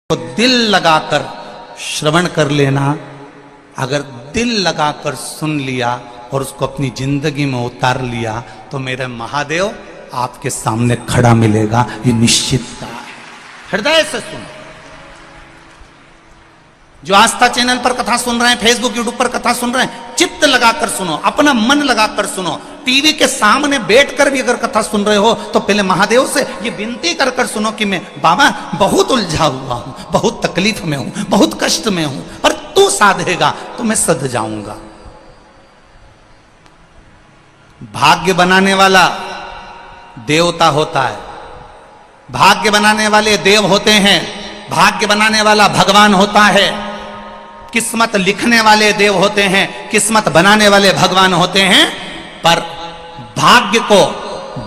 तो दिल लगाकर श्रवण कर लेना। अगर दिल लगाकर सुन लिया और उसको अपनी जिंदगी में उतार लिया तो मेरे महादेव आपके सामने खड़ा मिलेगा, ये निश्चितता है। हृदय से सुनो। जो आस्था चैनल पर कथा सुन रहे हैं, फेसबुक यूट्यूब पर कथा सुन रहे हैं, चित्त लगाकर सुनो, अपना मन लगाकर सुनो। टीवी के सामने बैठकर भी अगर कथा सुन रहे हो तो पहले महादेव से ये विनती कर कर सुनो कि मैं बाबा बहुत उलझा हुआ हूं, बहुत तकलीफ में हूं, बहुत कष्ट में हूं, पर तू साधेगा तो मैं सध जाऊंगा। भाग्य बनाने वाला देवता होता है, भाग्य बनाने वाले देव होते हैं, भाग्य बनाने वाला भगवान होता है, किस्मत लिखने वाले देव होते हैं, किस्मत बनाने वाले भगवान होते हैं। पर भाग्य को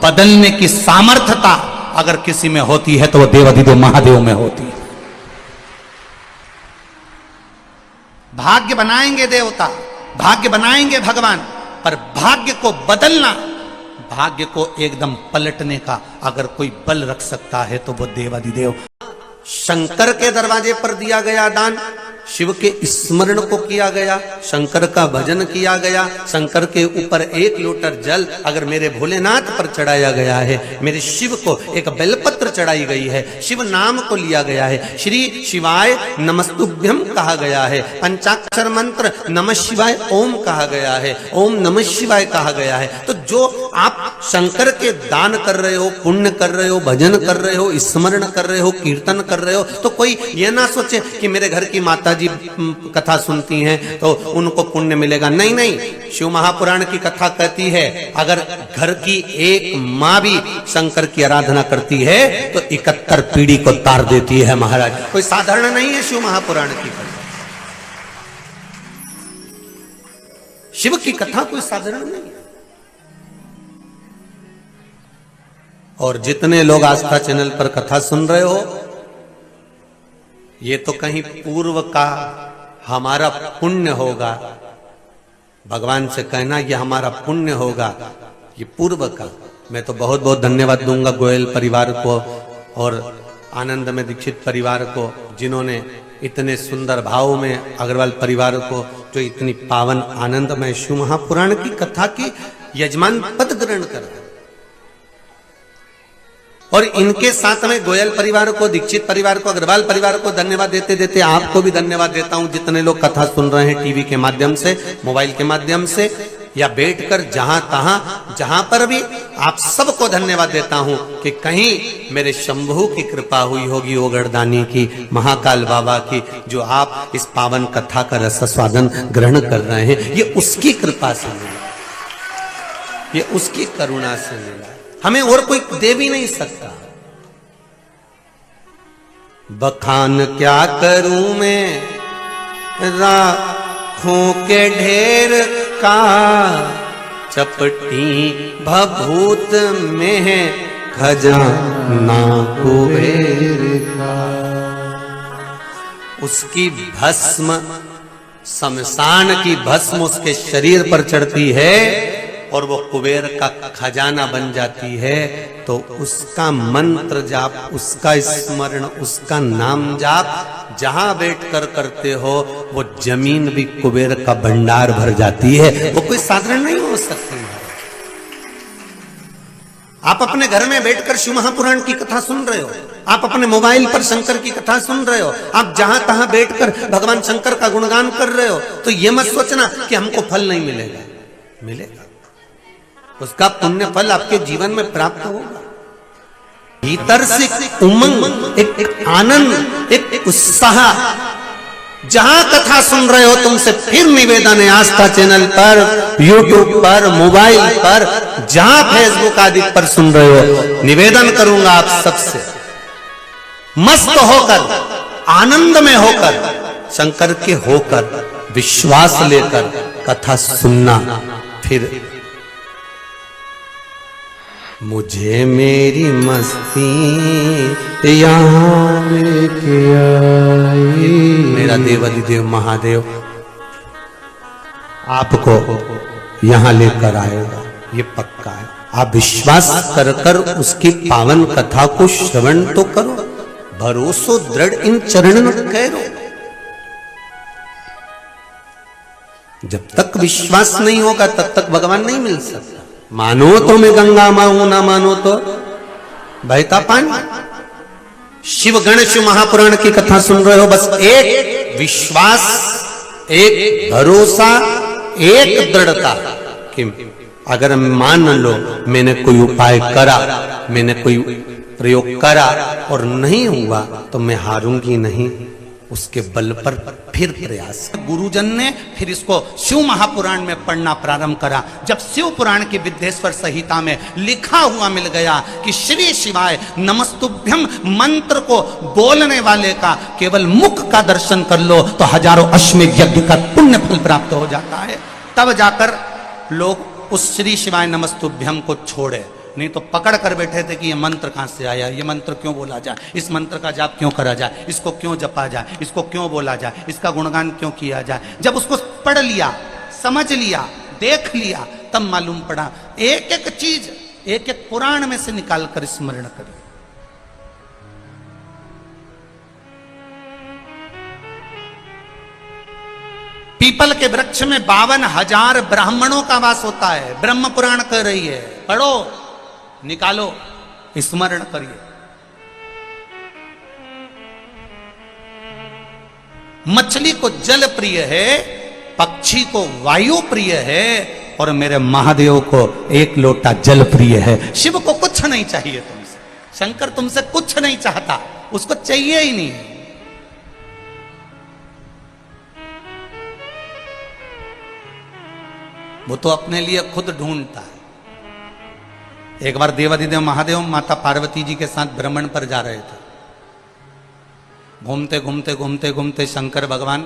बदलने की सामर्थ्यता अगर किसी में होती है तो वो देवाधिदेव महादेव में होती है। भाग्य बनाएंगे देवता, भाग्य बनाएंगे भगवान, पर भाग्य को बदलना, भाग्य को एकदम पलटने का अगर कोई बल रख सकता है तो वो देवाधिदेव। शंकर के दरवाजे पर दिया गया दान, शिव के स्मरण को किया गया, शंकर का भजन किया गया, शंकर के ऊपर 1 लोटर जल अगर मेरे भोलेनाथ पर चढ़ाया गया है, मेरे शिव को एक बेलपत्र चढ़ाई गई है, शिव नाम को लिया गया है, श्री शिवाय नमस्तुभ्यम कहा गया है, पंचाक्षर मंत्र नमः शिवाय ओम कहा गया है, ओम नमः शिवाय कहा गया है। तो जो आप शंकर के दान कर रहे हो, पुण्य कर रहे हो, भजन कर रहे हो, स्मरण कर रहे हो, कीर्तन कर रहे हो, तो कोई ये ना सोचे कि मेरे घर की माता जी कथा सुनती हैं तो उनको पुण्य मिलेगा। नहीं नहीं, शिव महापुराण की कथा कहती है अगर घर की एक माँ भी शंकर की आराधना करती है तो 71 पीढ़ी को तार देती है महाराज। कोई साधारण नहीं है शिव महापुराण की कथा। शिव की कथा कोई साधारण नहीं है। और जितने लोग आस्था चैनल पर कथा सुन रहे हो, ये तो कहीं पूर्व का हमारा पुण्य होगा। भगवान से कहना ये हमारा पुण्य होगा, ये पूर्व का। मैं तो बहुत बहुत धन्यवाद दूंगा गोयल परिवार को और आनंद में दीक्षित परिवार को, जिन्होंने इतने सुंदर भाव में, अग्रवाल परिवार को जो इतनी पावन आनंदमय शिव महापुराण की कथा की यजमान पद ग्रहण कर। और इनके साथ में गोयल परिवार को, दीक्षित परिवार को, अग्रवाल परिवार को धन्यवाद देते देते आपको भी धन्यवाद देता हूं, जितने लोग कथा सुन रहे हैं टीवी के माध्यम से, मोबाइल के माध्यम से या बैठकर जहां तहां जहां पर भी, आप सबको धन्यवाद देता हूं कि कहीं मेरे शंभू की कृपा हुई होगी, वो गढ़दानी की, महाकाल बाबा की, जो आप इस पावन कथा का रस स्वादन ग्रहण कर रहे हैं, ये उसकी कृपा से मिला, ये उसकी करुणा से मिला। हमें और कोई दे भी नहीं सकता। बखान क्या करूं मैं राखों के ढेर का, चपटी भभूत में है खजाना कुबेर का। उसकी भस्म, शमशान की भस्म उसके शरीर पर चढ़ती है और वो कुबेर का खजाना बन जाती है। तो उसका मंत्र जाप, उसका स्मरण, उसका नाम जाप जहां बैठकर करते हो, वो जमीन भी कुबेर का भंडार भर जाती है। वो कोई साधारण नहीं हो सकती है। आप अपने घर में बैठकर शिव महापुराण की कथा सुन रहे हो, आप अपने मोबाइल पर शंकर की कथा सुन रहे हो, आप जहां तहां बैठकर भगवान शंकर का गुणगान कर रहे हो, तो ये मत सोचना कि हमको फल नहीं मिलेगा। मिलेगा, उसका पुण्य फल आपके जीवन में प्राप्त होगा। भीतर से उमंग, एक आनंद, एक उत्साह। जहां कथा सुन रहे हो, तुमसे फिर निवेदन है, आस्था चैनल पर, यूट्यूब पर, मोबाइल पर, जहां फेसबुक आदि पर सुन रहे हो, निवेदन करूंगा आप सबसे, मस्त होकर, आनंद में होकर, शंकर के होकर, विश्वास लेकर कथा सुनना। फिर मुझे मेरी मस्ती यहाँ लेके आई, मेरा देवाधिदेव महादेव आपको यहाँ लेकर आएगा, ये पक्का है। आप विश्वास कर कर उसकी पावन कथा को श्रवण तो करो, भरोसो दृढ़ इन चरणन करो। जब तक विश्वास नहीं होगा तब तक भगवान नहीं मिल सकता। मानो तो मैं गंगा मां हूं, ना मानो तो बहता पानी। शिव गणेश महापुराण की कथा सुन रहे हो, बस एक विश्वास, एक भरोसा, एक दृढ़ता कि अगर मान लो मैंने कोई उपाय करा, मैंने कोई प्रयोग करा और नहीं हुआ तो मैं हारूंगी नहीं, उसके बल पर फिर प्रयास। गुरुजन ने फिर इसको शिव महापुराण में पढ़ना प्रारंभ करा। जब शिव पुराण की विद्येश्वर संहिता में लिखा हुआ मिल गया कि श्री शिवाय नमस्तुभ्यम मंत्र को बोलने वाले का केवल मुख का दर्शन कर लो तो हजारों अश्वमेध यज्ञ का पुण्य फल प्राप्त हो जाता है, तब जाकर लोग उस श्री शिवाय नमस्तुभ्यम को छोड़े। नहीं तो पकड़ कर बैठे थे कि ये मंत्र कहां से आया, ये मंत्र क्यों बोला जाए, इस मंत्र का जाप क्यों करा जाए, इसको क्यों जपा जाए, इसको क्यों बोला जाए, इसका गुणगान क्यों किया जाए। जब उसको पढ़ लिया, समझ लिया, देख लिया, तब मालूम पड़ा एक एक चीज एक एक पुराण में से निकाल कर स्मरण करिए। पीपल के वृक्ष में 52,000 ब्राह्मणों का वास होता है। ब्रह्म पुराण कह रही है, पढ़ो, निकालो, स्मरण करिए। मछली को जल प्रिय है, पक्षी को वायु प्रिय है और मेरे महादेव को एक लोटा जल प्रिय है। शिव को कुछ नहीं चाहिए तुमसे, शंकर तुमसे कुछ नहीं चाहता, उसको चाहिए ही नहीं। वो तो अपने लिए खुद ढूंढता है। एक बार देवाधिदेव महादेव माता पार्वती जी के साथ भ्रमण पर जा रहे थे। घूमते घूमते घूमते घूमते शंकर भगवान,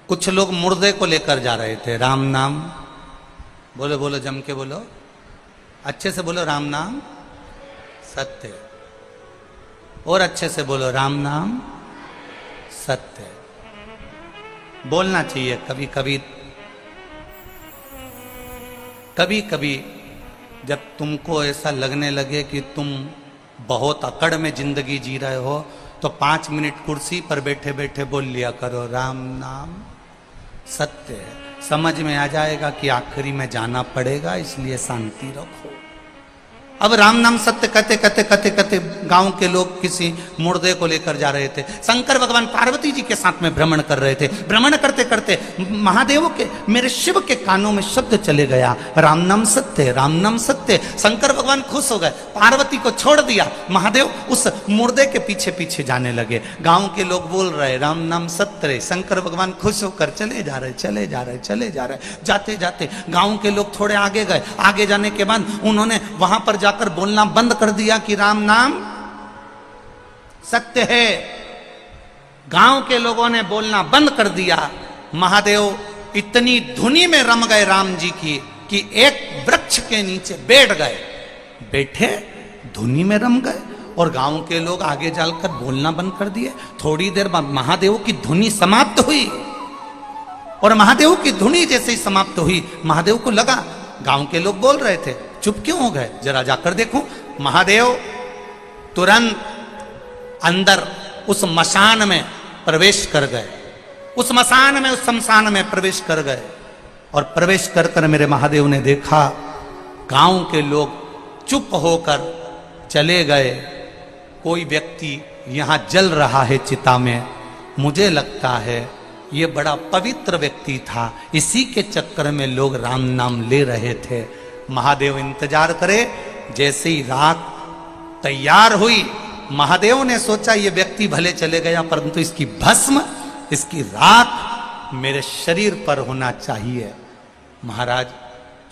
कुछ लोग मुर्दे को लेकर जा रहे थे। राम नाम बोलो, बोलो जम के बोलो, अच्छे से बोलो, राम नाम सत्य। और अच्छे से बोलो, राम नाम सत्य। बोलना चाहिए कभी कभी। कभी कभी जब तुमको ऐसा लगने लगे कि तुम बहुत अकड़ में जिंदगी जी रहे हो तो 5 मिनट कुर्सी पर बैठे बैठे बोल लिया करो, राम नाम सत्य है। समझ में आ जाएगा कि आखिरी में जाना पड़ेगा, इसलिए शांति रखो। अब राम नाम सत्य कहते कहते कहते कहते गांव के लोग किसी मुर्दे को लेकर जा रहे थे। शंकर भगवान पार्वती जी के साथ में भ्रमण कर रहे थे। भ्रमण करते करते महादेव के, मेरे शिव के कानों में शब्द चले गया, राम नाम सत्य, राम नाम सत्य। शंकर भगवान खुश हो गए, पार्वती को छोड़ दिया। महादेव उस मुर्दे के पीछे पीछे जाने लगे। गांव के लोग बोल रहे राम नाम सत्य। शंकर भगवान खुश होकर चले जा रहे, चले जा रहे, चले जा रहे। जाते जाते गांव के लोग थोड़े आगे गए। आगे जाने के बाद उन्होंने वहां पर जाकर बोलना बंद कर दिया कि राम नाम सत्य है। गांव के लोगों ने बोलना बंद कर दिया। महादेव इतनी धुनी में रम गए राम जी की कि एक वृक्ष के नीचे बैठ गए। बैठे, धुनी में रम गए और गांव के लोग आगे जाकर बोलना बंद कर दिए। थोड़ी देर बाद महादेव की धुनी समाप्त हुई और महादेव की धुनी जैसे ही समाप्त हुई, महादेव को लगा गांव के लोग बोल रहे थे, चुप क्यों हो गए, जरा जाकर देखो। महादेव तुरंत अंदर उस मशान में प्रवेश कर गए। उस मशान में, उस शमशान में प्रवेश कर गए और प्रवेश कर कर मेरे महादेव ने देखा गांव के लोग चुप होकर चले गए। कोई व्यक्ति यहां जल रहा है चिता में। मुझे लगता है ये बड़ा पवित्र व्यक्ति था, इसी के चक्कर में लोग राम नाम ले रहे थे। महादेव इंतजार करे। जैसे ही रात तैयार हुई, महादेव ने सोचा ये व्यक्ति भले चले गया परंतु इसकी भस्म, इसकी राख मेरे शरीर पर होना चाहिए। महाराज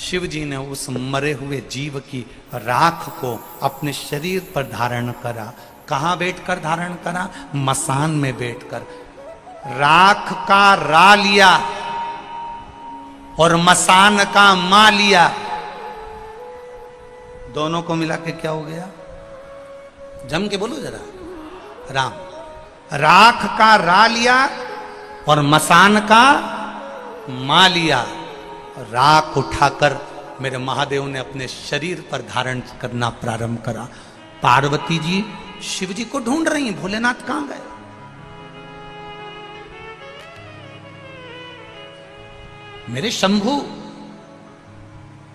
शिव जी ने उस मरे हुए जीव की राख को अपने शरीर पर धारण करा। कहां बैठकर धारण करा? मसान में बैठकर। राख का रा लिया और मसान का मा लिया। दोनों को मिला के क्या हो गया? जम के बोलो जरा, राम। राख का रा लिया और मसान का मा लिया। राख उठाकर मेरे महादेव ने अपने शरीर पर धारण करना प्रारंभ करा। पार्वती जी शिव जी को ढूंढ रही, भोलेनाथ कहां गए? मेरे शंभू,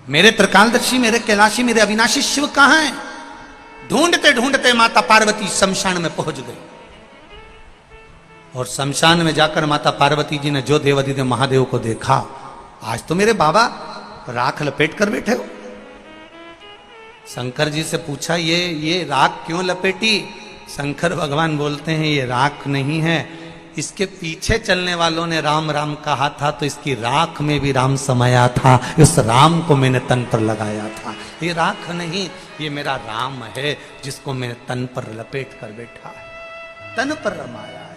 मेरे त्रिकालदर्शी, मेरे कैलाशी, मेरे अविनाशी शिव कहां हैं? ढूंढते ढूंढते माता पार्वती शमशान में पहुंच गई। और शमशान में जाकर माता पार्वती जी ने जो देवाधिदेव महादेव को देखा, आज तो मेरे बाबा राख लपेट कर बैठे हो। शंकर जी से पूछा, ये राख क्यों लपेटी? शंकर भगवान बोलते हैं, ये राख नहीं है, इसके पीछे चलने वालों ने राम राम कहा था, तो इसकी राख में भी राम समाया था, उस राम को मैंने तन पर लगाया था। ये राख नहीं, ये मेरा राम है, जिसको मैंने तन पर लपेट कर बैठा है, तन पर रमाया है।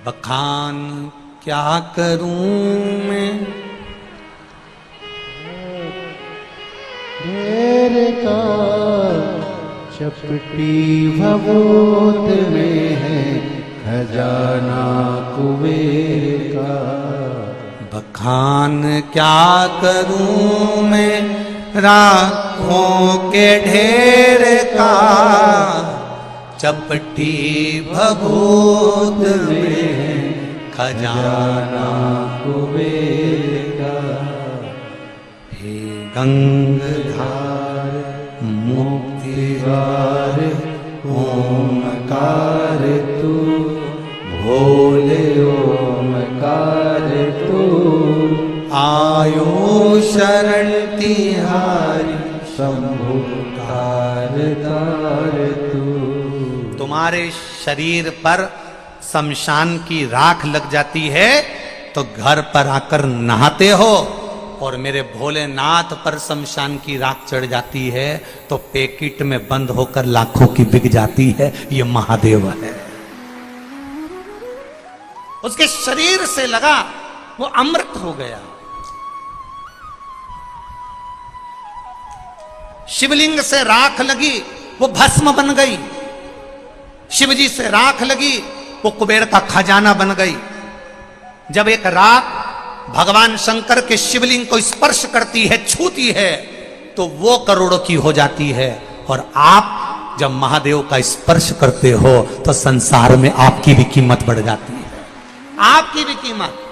बखान क्या करूं मैं ढेर का, चपटी भभूत में है खजाना कुबेर का। बखान क्या करूं मैं राखों के ढेर का, चपटी भभूत में खजाना कुबेर का। हे गंगाधार मुक्तिवार ओमकार तू, भोले ओमकार तू। आयो शरण तिहारी शंभु तार तार तू। तुम्हारे शरीर पर शमशान की राख लग जाती है तो घर पर आकर नहाते हो, और मेरे भोलेनाथ पर शमशान की राख चढ़ जाती है तो पैकेट में बंद होकर लाखों की बिक जाती है। ये महादेव है। उसके शरीर से लगा वो अमृत हो गया। शिवलिंग से राख लगी वो भस्म बन गई, शिवजी से राख लगी वो कुबेर का खजाना बन गई। जब एक राख भगवान शंकर के शिवलिंग को स्पर्श करती है, छूती है, तो वो करोड़ों की हो जाती है। और आप जब महादेव का स्पर्श करते हो तो संसार में आपकी भी कीमत बढ़ जाती है, आपकी भी कीमत।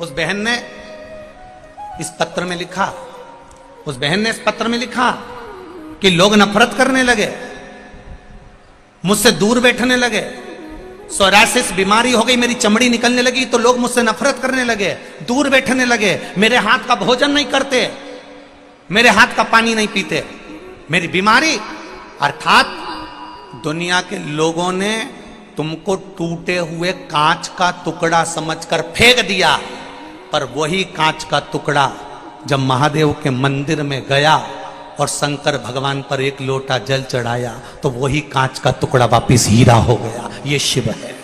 उस बहन ने इस पत्र में लिखा, उस बहन ने इस पत्र में लिखा कि लोग नफरत करने लगे, मुझसे दूर बैठने लगे, सोरासिस बीमारी हो गई, मेरी चमड़ी निकलने लगी तो लोग मुझसे नफरत करने लगे, दूर बैठने लगे, मेरे हाथ का भोजन नहीं करते, मेरे हाथ का पानी नहीं पीते, मेरी बीमारी। अर्थात दुनिया के लोगों ने तुमको टूटे हुए कांच का टुकड़ा समझकर फेंक दिया, पर वही कांच का टुकड़ा जब महादेव के मंदिर में गया और शंकर भगवान पर एक लोटा जल चढ़ाया तो वही कांच का टुकड़ा वापिस हीरा हो गया। ये शिव है।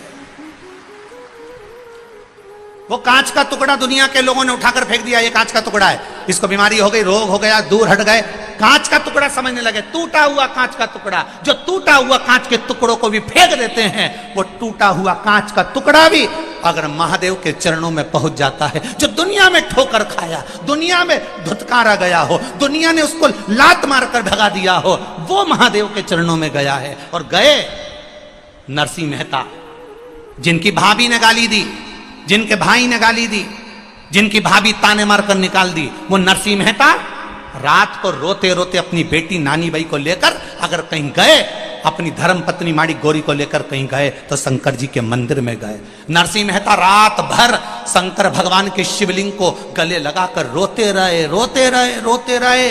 वो कांच का टुकड़ा दुनिया के लोगों ने उठाकर फेंक दिया, ये कांच का टुकड़ा है, इसको बीमारी हो गई, रोग हो गया, दूर हट गए, कांच का टुकड़ा समझने लगे। टूटा हुआ कांच का टुकड़ा, जो टूटा हुआ कांच के टुकड़ों को भी फेंक देते हैं, वो टूटा हुआ कांच का टुकड़ा भी अगर महादेव के चरणों में पहुंच जाता है, जो दुनिया में ठोकर खाया, दुनिया में धुतकारा गया हो, दुनिया ने उसको लात मारकर भगा दिया हो, वो महादेव के चरणों में गया है। और गए नरसिंह मेहता, जिनकी भाभी ने गाली दी, जिनके भाई ने गाली दी, जिनकी भाभी ताने मारकर निकाल दी, वो नरसिंह मेहता रात को रोते रोते अपनी बेटी नानी बाई को लेकर अगर कहीं गए, अपनी धर्म पत्नी माड़ी गौरी को लेकर कहीं गए तो शंकर जी के मंदिर में गए। नरसिंह मेहता रात भर शंकर भगवान के शिवलिंग को गले लगाकर रोते रहे, रोते रहे, रोते रहे,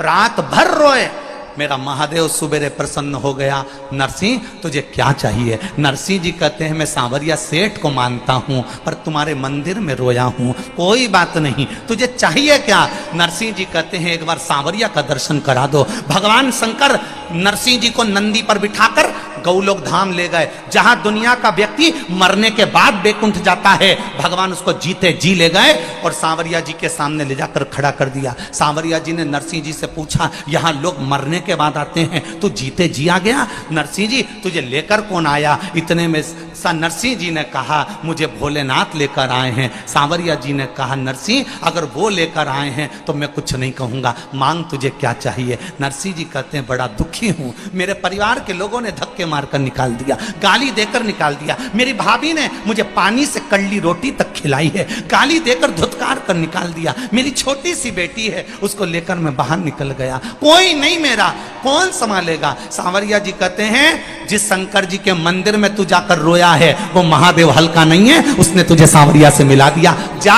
रात भर रोए। मेरा महादेव सुबेरे प्रसन्न हो गया। नरसिंह तुझे क्या चाहिए? नरसिंह जी कहते हैं मैं सांवरिया सेठ को मानता हूं पर तुम्हारे मंदिर में रोया हूं, कोई बात नहीं, तुझे चाहिए क्या? नरसिंह जी कहते हैं एक बार सांवरिया का दर्शन करा दो। भगवान शंकर नरसिंह जी को नंदी पर बिठाकर गौलोक धाम ले गए। जहां दुनिया का व्यक्ति मरने के बाद बैकुंठ जाता है, भगवान उसको जीते जी ले गए और सांवरिया जी के सामने ले जाकर खड़ा कर दिया। सांवरिया जी ने नरसिंह जी से पूछा, यहां लोग मरने के बाद आते हैं, तू जीते जी आ गया? नरसिंह जी तुझे लेकर कौन आया? इतने में नरसिंह जी ने कहा, मुझे भोलेनाथ लेकर आए हैं। सांवरिया जी ने कहा, नरसिंह अगर वो लेकर आए हैं तो मैं कुछ नहीं कहूंगा, मांग तुझे क्या चाहिए? नरसिंह जी कहते हैं, बड़ा दुखी हूं, मेरे परिवार के लोगों ने धक्के मारकर निकाल दिया, गाली देकर निकाल दिया। मेरी भाभी ने मुझे पानी से कड़ली रोटी तक खिलाई है, गाली देकर धुतकार कर निकाल दिया। मेरी छोटी सी बेटी है, उसको लेकर मैं बाहर निकल गया, कोई नहीं मेरा, कौन संभालेगा? सांवरिया जी कहते हैं, जिस शंकर जी के मंदिर में तू जाकर रोया है वो महादेव हल्का नहीं है, उसने तुझे सांवरिया से मिला दिया। जा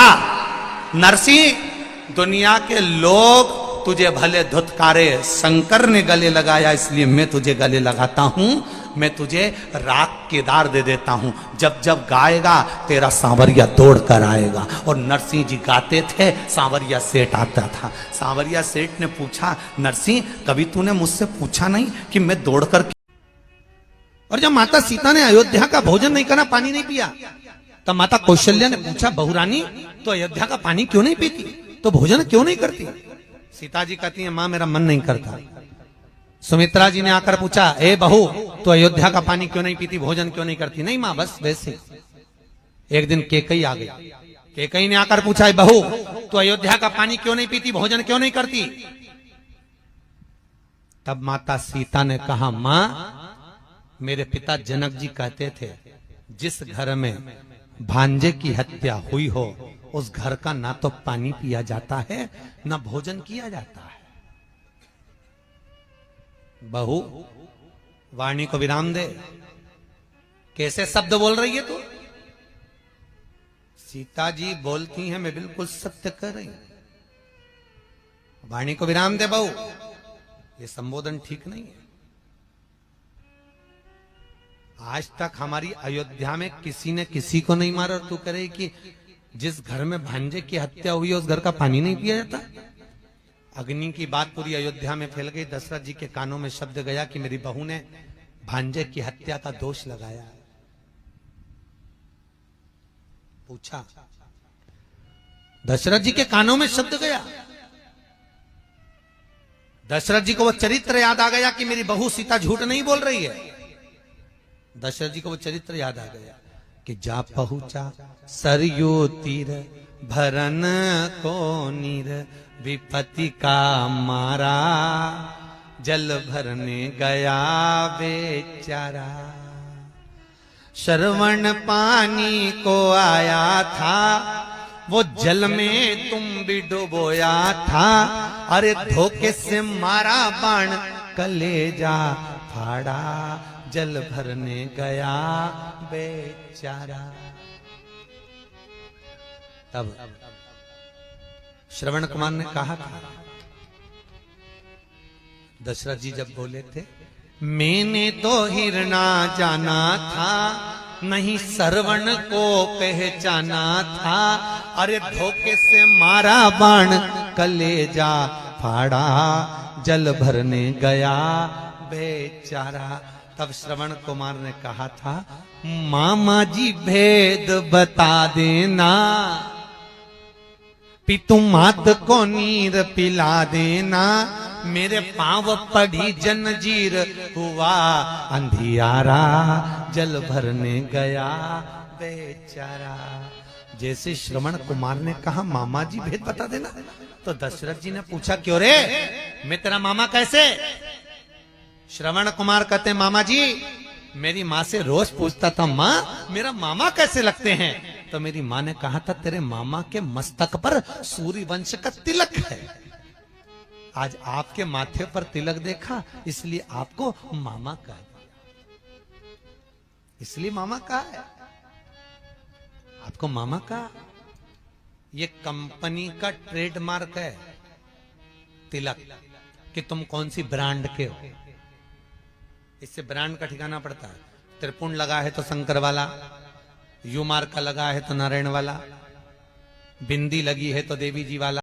नरसिंह, दुनिया के लोग तुझे भले धुतकारे, शंकर ने गले लगाया इसलिए मैं तुझे गले लगाता हूं। मैं तुझे राख केदार दे देता हूं, जब जब गाएगा तेरा सांवरिया दौड़ कर आएगा। और नरसिंह जी गाते थे, सांवरिया सेठ आता था। सांवरिया सेठ ने पूछा, नरसिंह कभी तूने मुझसे पूछा नहीं कि मैं दौड़ कर? और जब माता सीता ने अयोध्या का भोजन नहीं करा, पानी नहीं पिया, तब माता कौशल्या ने पूछा, बहुरानी तो अयोध्या का पानी क्यों नहीं पीती, तो भोजन क्यों नहीं करती? सीता जी कहती है, मां मेरा मन नहीं करता। सुमित्रा जी ने आकर पूछा, ए बहू तो अयोध्या का पानी क्यों नहीं पीती, भोजन क्यों नहीं करती? नहीं मां, बस वैसे। एक दिन केकई आ गई, केकई ने आकर पूछा, ए बहू तो अयोध्या का पानी क्यों नहीं पीती, भोजन क्यों नहीं करती? तब माता सीता ने कहा, मां मेरे पिता जनक जी कहते थे, जिस घर में भांजे की हत्या हुई हो उस घर का ना तो पानी पिया जाता है ना भोजन किया जाता है। बहू वाणी को विराम दे, कैसे शब्द बोल रही है तू? सीता जी बोलती हैं, मैं बिल्कुल सत्य कर रही हूं। वाणी को विराम दे बहू, ये संबोधन ठीक नहीं है। आज तक हमारी अयोध्या में किसी ने किसी को नहीं मारा और तू करे कि जिस घर में भांजे की हत्या हुई है उस घर का पानी नहीं पिया जाता? अग्नि की बात पूरी अयोध्या में फैल गई। दशरथ जी के कानों में शब्द गया कि मेरी बहू ने भांजे की हत्या का दोष लगाया। पूछा, दशरथ जी के कानों में शब्द गया, दशरथ जी को वो चरित्र याद आ गया कि मेरी बहू सीता झूठ नहीं बोल रही है। दशरथ जी को वो चरित्र याद आ गया कि जा पहुंचा सरयू तीर भरन को नीर, विपत्ति का मारा जल भरने गया बेचारा। श्रवण पानी को आया था, वो जल में तुम भी डुबोया था। अरे धोखे से मारा बाण कलेजा फाड़ा, जल भरने गया बेचारा। तब श्रवण कुमार ने कहा था, दशरथ जी जब बोले थे, मैंने तो हिरना जाना था, नहीं श्रवण को पहचाना था। अरे धोखे से मारा बाण कलेजा फाड़ा, जल भरने गया बेचारा। तब श्रवण कुमार ने कहा था, मामा जी भेद बता देना, पितु मात को नीर पिला देना। मेरे पांव पड़ी जंजीर हुआ अंधियारा, जल भरने गया बेचारा। जैसे श्रवण कुमार ने कहा, मामा जी भेद बता देना, तो दशरथ जी ने पूछा, क्यों रे, मैं तेरा मामा कैसे? श्रवण कुमार कहते, मामा जी मेरी माँ से रोज पूछता था, माँ मेरा मामा कैसे लगते हैं? तो मेरी माँ ने कहा था, तेरे मामा के मस्तक पर सूर्य वंश का तिलक है। आज आपके माथे पर तिलक देखा इसलिए आपको मामा कहा, इसलिए मामा कहा है आपको मामा का। ये कंपनी का ट्रेडमार्क है तिलक, कि तुम कौन सी ब्रांड के हो। इससे ब्रांड का ठिकाना पड़ता है। त्रिपुंड लगा है तो शंकर वाला, यू मार्क का लगा है तो नारायण वाला, बिंदी लगी है तो देवी जी वाला।